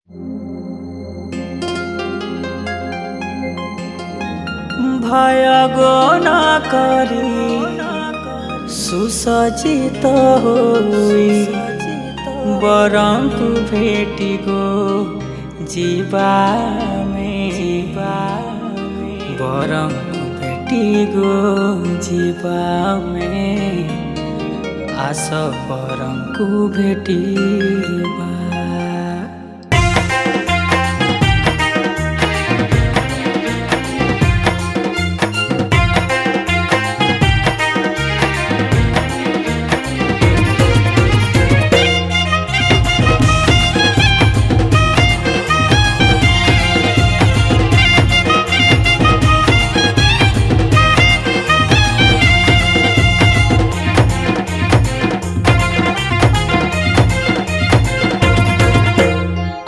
भय गो न करी सुसज्जित होई बरंकु भेटी गो जीवा में बरंकु भेटी गो जीवा में आस बरंकु भेटीबा।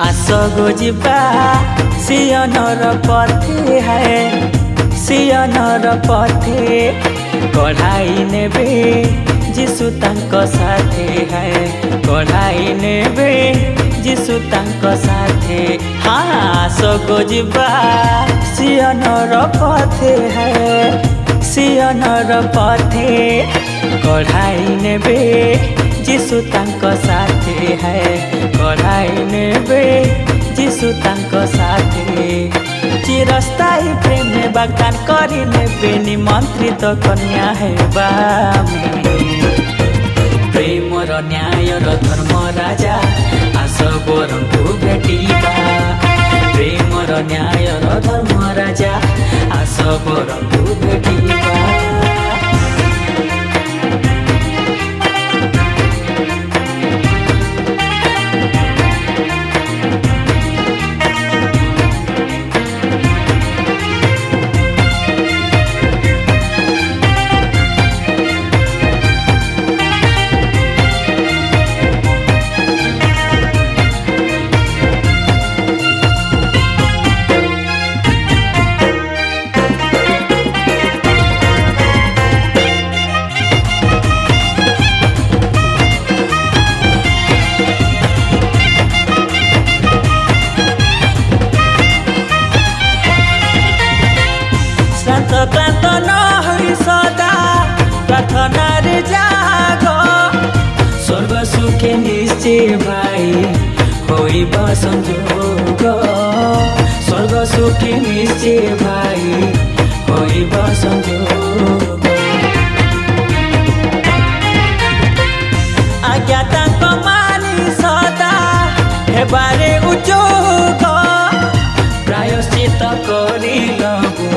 आसगो जीवा सियनर पथे है सियनर पथे कढ़ाई नेबे जीशु तांको साथे है कढ़ाई नेबे जीशु तांको साथे। हाँ आसगो जीवा सियनर पथे है सियनर पथे कढ़ाई नेबे जीशु तांको साथे है कढ़ाई नेबे जीशु तांको साथे। चिरस्थायी प्रेम वाग्दान करी नेबे निमंत्रित कन्या है प्रेम र न्याय र धर्म राजा आस बरंकु भेटीबा। प्रेम र न्याय र धर्म राजा आस बरंकु भेटीबा। क्लांत न होई सदा प्रार्थना रे जागो स्वर्ग सुखे निश्चय भाई होई संजोग स्वर्ग सुखे निश्चय भाई होई संजोग। आज्ञा तांको मानी सदा हेबारे उद्योग प्रायश्चित करी लगू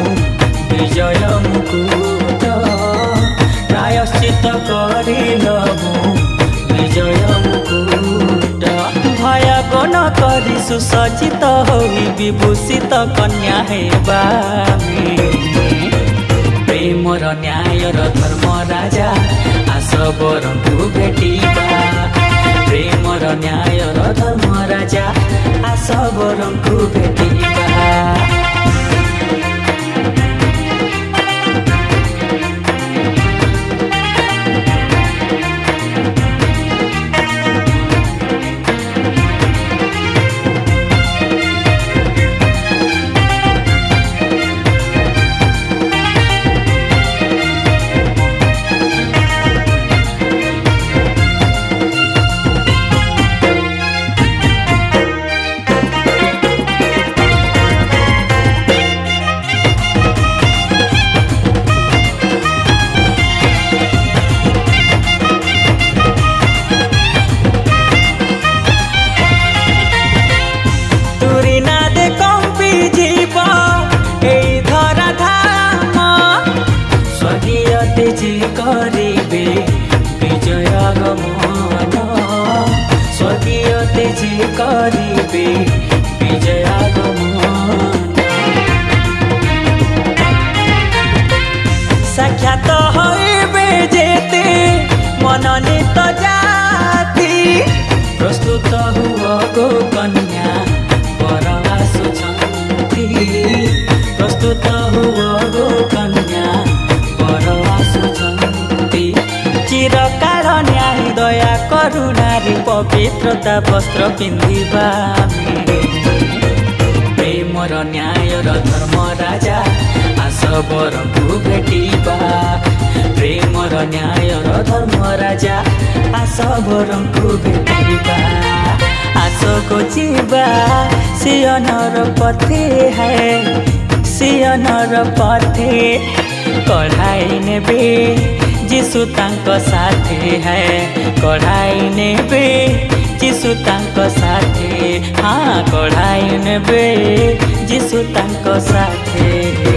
विजय मुकुट प्रायश्चित करी लबु विजय मुकुट। भय गो न करी सुसज्जित होई विभूषित कन्या हेबा प्रेम र न्याय र धर्म राजा आस बरंकु भेटीबा। प्रेम र न्याय र धर्म राजा आस बरंकु भेटीबा। करिबे विजय गमन स्वर्गीय तेजी करिबे विजय गमन। साक्षात होइबे जेते मननीत जाति प्रस्तुत हुआ गो कन्या वर आसुछन्ति प्रस्तुत हुआ गो कन्या वर आसुछन्ति। चिरकाल न्याय दया करुणारी पवित्रता वस्त्र पिंधिबा। प्रेमर न्यायर धर्म राजा आस बरंकु भेटिबा प्रेमर न्यायर धर्म राजा आस बरंकु भेटिबा आस खोजिबा सियनर पथे है सियनर पथे कढ़ाई नेबे जीशु तांको साथे है कढ़ाई नेबे जीशु तांको साथे हाँ कढ़ाई नेबे जीशु तांको साथे।